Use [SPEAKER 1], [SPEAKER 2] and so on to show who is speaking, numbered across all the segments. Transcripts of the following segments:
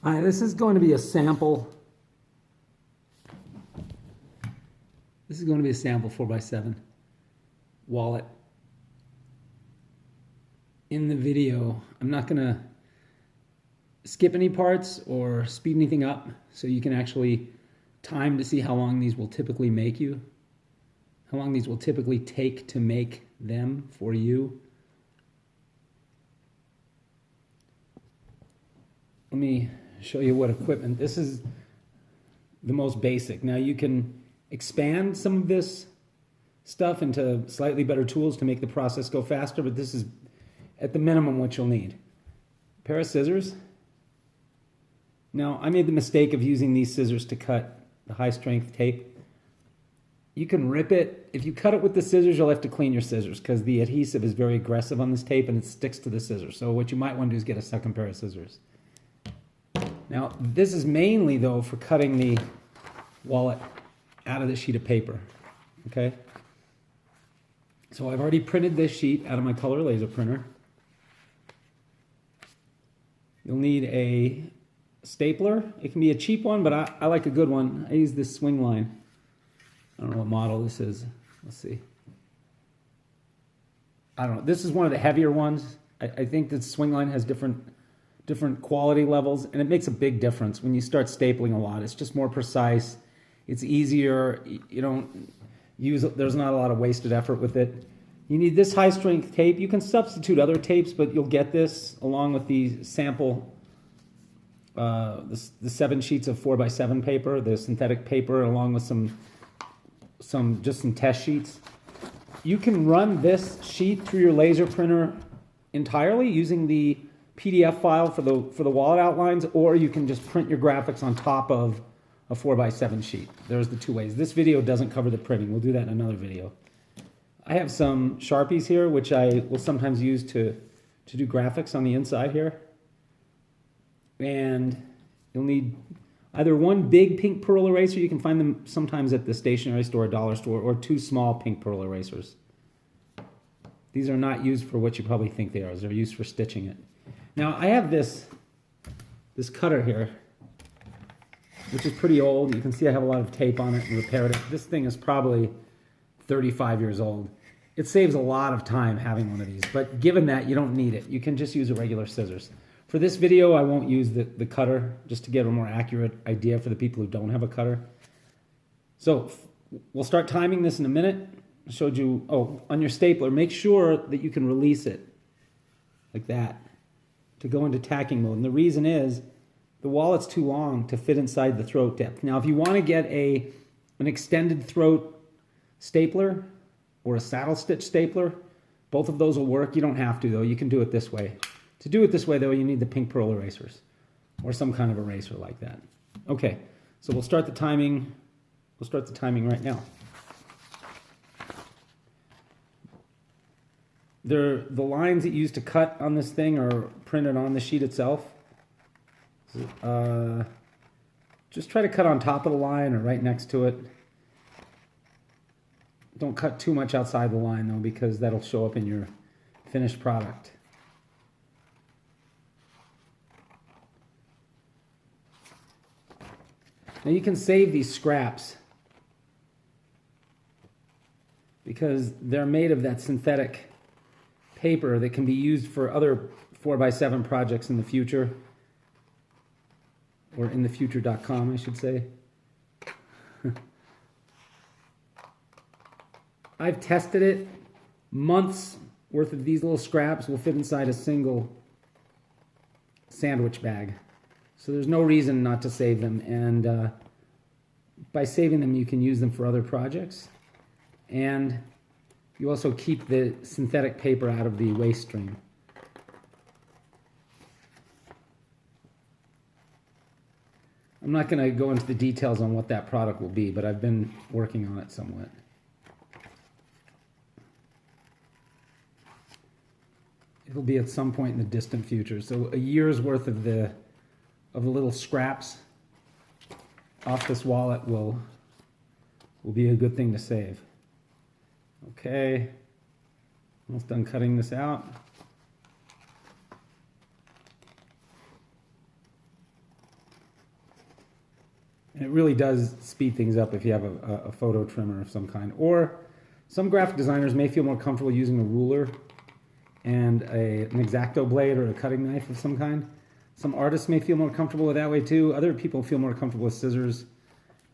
[SPEAKER 1] All right, this is going to be a sample. This is going to be a sample 4x7 wallet. In the video, I'm not going to skip any parts or speed anything up, so you can actually time to see how long these will typically make you, how long these will typically take to make them for you. Let me show you what equipment. This is the most basic. Now you can expand some of this stuff into slightly better tools to make the process go faster, but this is at the minimum what you'll need. A pair of scissors. Now I made the mistake of using these scissors to cut the high strength tape. You can rip it. If you cut it with the scissors, you'll have to clean your scissors because the adhesive is very aggressive on this tape and it sticks to the scissors. So what you might want to do is get a second pair of scissors. Now, this is mainly, though, for cutting the wallet out of the sheet of paper, okay? So I've already printed this sheet out of my color laser printer. You'll need a stapler. It can be a cheap one, but I like a good one. I use this swing line. I don't know what model this is. Let's see. I don't know. This is one of the heavier ones. I think the swing line has different quality levels, and it makes a big difference when you start stapling a lot. It's just more precise. It's easier. You don't use, there's not a lot of wasted effort with it. You need this high strength tape. You can substitute other tapes, but you'll get this along with the sample, the 7 sheets of 4x7 paper, the synthetic paper, along with some test sheets. You can run this sheet through your laser printer entirely using the PDF file for the wallet outlines, or you can just print your graphics on top of a 4x7 sheet. There's the two ways. This video doesn't cover the printing. We'll do that in another video. I have some Sharpies here, which I will sometimes use to do graphics on the inside here. And you'll need either one big pink pearl eraser. You can find them sometimes at the stationery store or dollar store, or 2 small pink pearl erasers. These are not used for what you probably think they are. They're used for stitching it. Now I have this cutter here, which is pretty old. You can see I have a lot of tape on it and repaired it. This thing is probably 35 years old. It saves a lot of time having one of these, but given that, you don't need it. You can just use a regular scissors. For this video, I won't use the cutter, just to get a more accurate idea for the people who don't have a cutter. So we'll start timing this in a minute. I showed you, on your stapler, make sure that you can release it like that to go into tacking mode. And the reason is the wallet's too long to fit inside the throat depth. Now, if you want to get an extended throat stapler or a saddle stitch stapler, both of those will work. You don't have to, though. You can do it this way. To do it this way, though, you need the pink pearl erasers or some kind of eraser like that. Okay, so we'll start the timing. We'll start the timing right now. The lines that you use to cut on this thing are printed on the sheet itself. Just try to cut on top of the line or right next to it. Don't cut too much outside the line, though, because that'll show up in your finished product. Now you can save these scraps because they're made of that synthetic paper that can be used for other 4x7 projects in the future, or in thefuture.com, I should say. I've tested it. Months worth of these little scraps will fit inside a single sandwich bag. So there's no reason not to save them. And by saving them, you can use them for other projects. And you also keep the synthetic paper out of the waste stream. I'm not going to go into the details on what that product will be, but I've been working on it somewhat. It'll be at some point in the distant future. So a year's worth of the little scraps off this wallet will be a good thing to save. Okay, almost done cutting this out. It really does speed things up if you have a photo trimmer of some kind. Or some graphic designers may feel more comfortable using a ruler and an X-Acto blade or a cutting knife of some kind. Some artists may feel more comfortable with that way too. Other people feel more comfortable with scissors.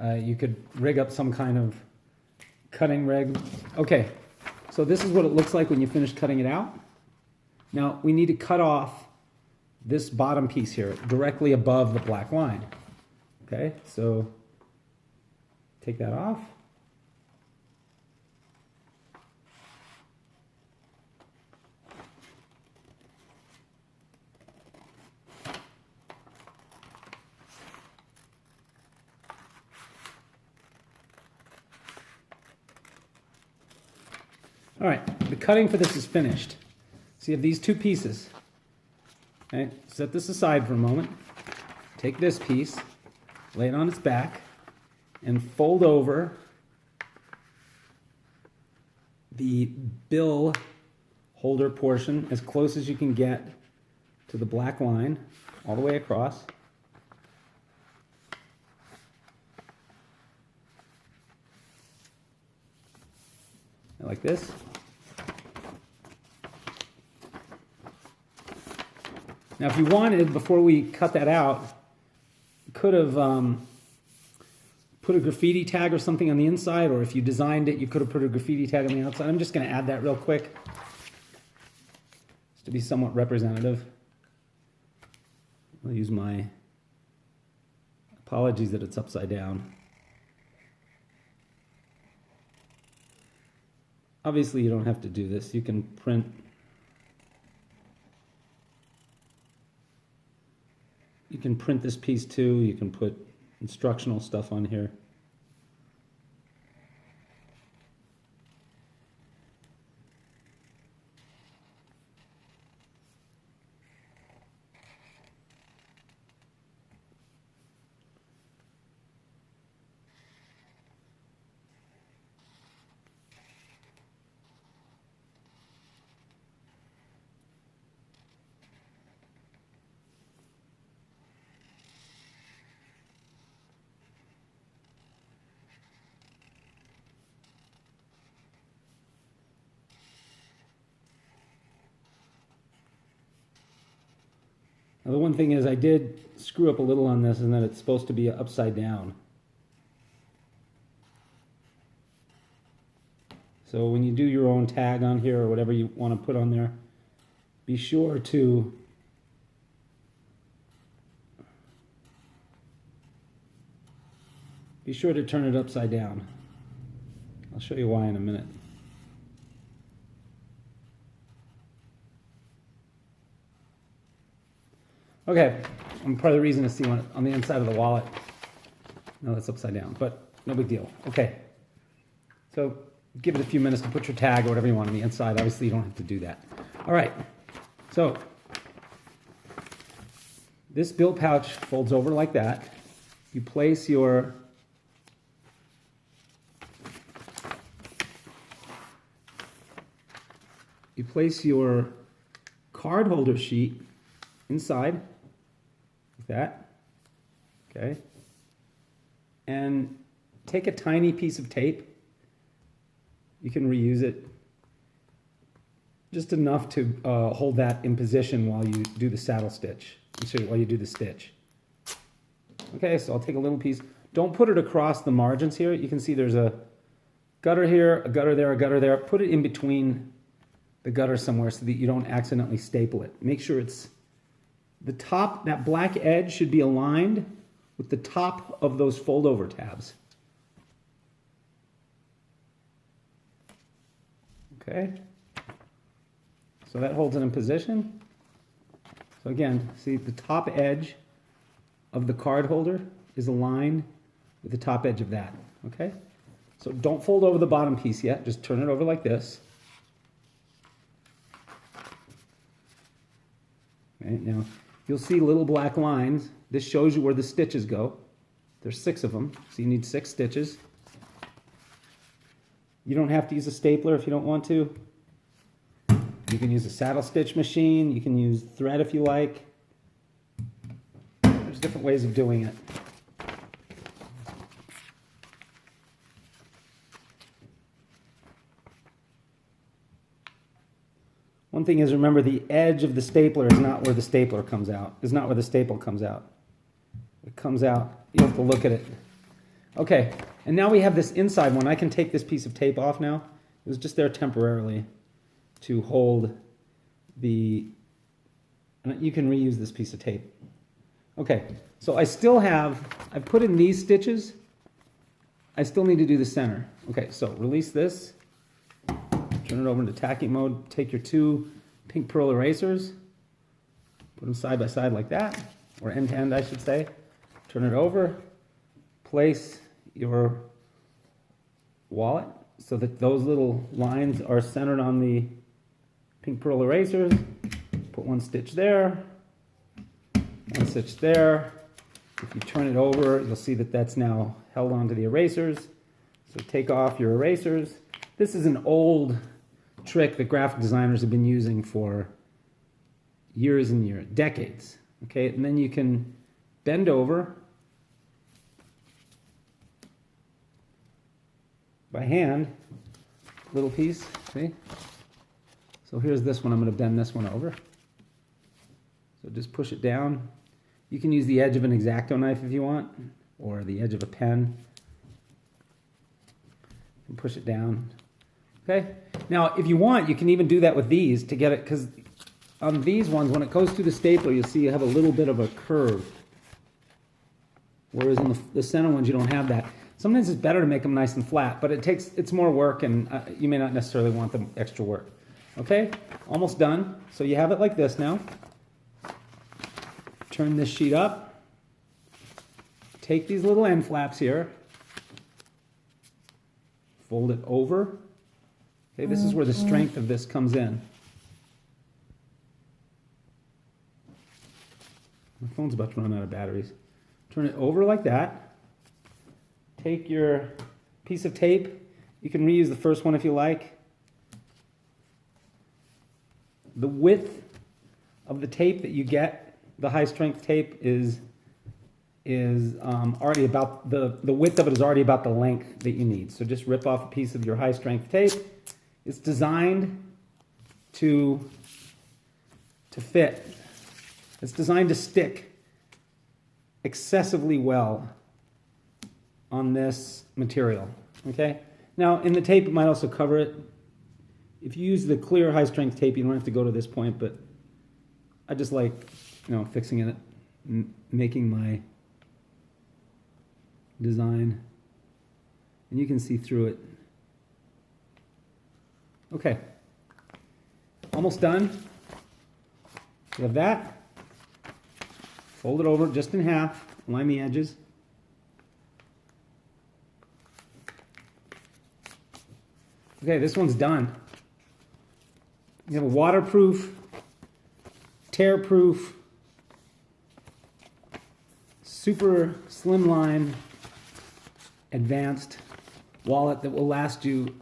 [SPEAKER 1] You could rig up some kind of cutting rig. Okay, so this is what it looks like when you finish cutting it out. Now we need to cut off this bottom piece here directly above the black line. Okay, so take that off. All right, the cutting for this is finished. So you have these two pieces. Okay, set this aside for a moment. Take this piece, lay it on its back, and fold over the bill holder portion as close as you can get to the black line, all the way across. Like this. Now, if you wanted, before we cut that out, you could have put a graffiti tag or something on the inside, or if you designed it, you could have put a graffiti tag on the outside. I'm just going to add that real quick, just to be somewhat representative. I'll use my apologies that it's upside down. Obviously, you don't have to do this. You can print this piece too. You can put instructional stuff on here. Now, the one thing is I did screw up a little on this, and that it's supposed to be upside down. So when you do your own tag on here or whatever you want to put on there, be sure to turn it upside down. I'll show you why in a minute. Okay, and part of the reason is see on the inside of the wallet. No, that's upside down, but no big deal. Okay, so give it a few minutes to put your tag or whatever you want on the inside. Obviously, you don't have to do that. All right, so this bill pouch folds over like that. You place your card holder sheet inside. That, okay, and take a tiny piece of tape. You can reuse it, just enough to hold that in position while you do the saddle stitch, while you do the stitch. Okay, so I'll take a little piece. Don't put it across the margins here. You can see there's a gutter here, a gutter there, a gutter there. Put it in between the gutter somewhere so that you don't accidentally staple it. Make sure it's the top, that black edge should be aligned with the top of those fold-over tabs. Okay, so that holds it in position. So again, see the top edge of the card holder is aligned with the top edge of that, okay? So don't fold over the bottom piece yet, just turn it over like this. Okay, now you'll see little black lines. This shows you where the stitches go. There's 6 of them, so you need 6 stitches. You don't have to use a stapler if you don't want to. You can use a saddle stitch machine. You can use thread if you like. There's different ways of doing it. One thing is, remember, the edge of the stapler is not where the stapler comes out. Is not where the staple comes out. It comes out. You have to look at it. Okay, and now we have this inside one. I can take this piece of tape off now. It was just there temporarily to hold the... And you can reuse this piece of tape. Okay, so I still have... I've put in these stitches. I still need to do the center. Okay, so release this. Turn it over into tacking mode. Take your two pink pearl erasers. Put them side by side like that. Or end to end, I should say. Turn it over. Place your wallet so that those little lines are centered on the pink pearl erasers. Put one stitch there. One stitch there. If you turn it over, you'll see that that's now held onto the erasers. So take off your erasers. This is an old trick that graphic designers have been using for years and years, decades. Okay, and then you can bend over by hand, little piece, see? So here's this one, I'm going to bend this one over. So just push it down. You can use the edge of an X-Acto knife if you want, or the edge of a pen. And push it down. Okay? Now, if you want, you can even do that with these to get it, because on these ones, when it goes through the stapler, you'll see you have a little bit of a curve. Whereas in the center ones, you don't have that. Sometimes it's better to make them nice and flat, but it's more work, and you may not necessarily want the extra work. Okay? Almost done. So you have it like this now. Turn this sheet up. Take these little end flaps here. Fold it over. Okay, this is where the strength of this comes in. My phone's about to run out of batteries. Turn it over like that. Take your piece of tape. You can reuse the first one if you like. The width of the tape that you get, the high strength tape, is already about, the width of it is already about the length that you need. So just rip off a piece of your high strength tape. It's designed to fit. It's designed to stick excessively well on this material, okay? Now, in the tape, it might also cover it. If you use the clear high-strength tape, you don't have to go to this point, but I just like, fixing it, making my design, and you can see through it. Okay, almost done. You have that. Fold it over just in half, line the edges. Okay, this one's done. You have a waterproof, tear-proof, super slimline, advanced wallet that will last you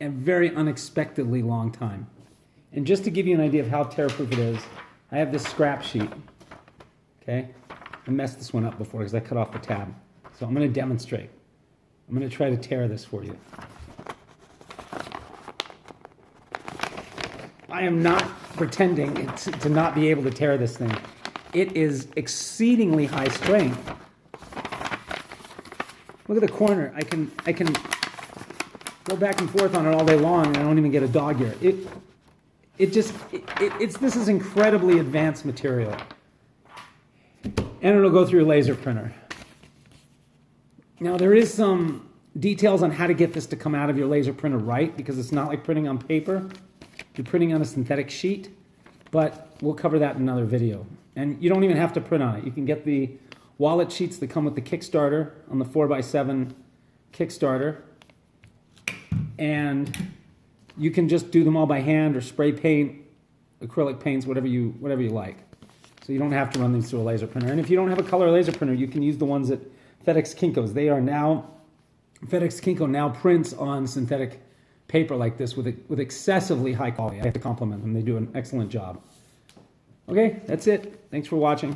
[SPEAKER 1] a very unexpectedly long time. And just to give you an idea of how tear-proof it is, I have this scrap sheet. Okay? I messed this one up before because I cut off the tab. So I'm going to demonstrate. I'm going to try to tear this for you. I am not pretending to not be able to tear this thing. It is exceedingly high strength. Look at the corner. I can go back and forth on it all day long, and I don't even get a dog ear. This is incredibly advanced material. And it'll go through your laser printer. Now, there is some details on how to get this to come out of your laser printer right, because it's not like printing on paper. You're printing on a synthetic sheet, but we'll cover that in another video. And you don't even have to print on it. You can get the wallet sheets that come with the Kickstarter on the 4x7 Kickstarter, and you can just do them all by hand or spray paint, acrylic paints, whatever you like. So you don't have to run these through a laser printer. And if you don't have a color laser printer, you can use the ones at FedEx Kinko's. FedEx Kinko now prints on synthetic paper like this with excessively high quality. I have to compliment them. They do an excellent job. Okay, that's it. Thanks for watching.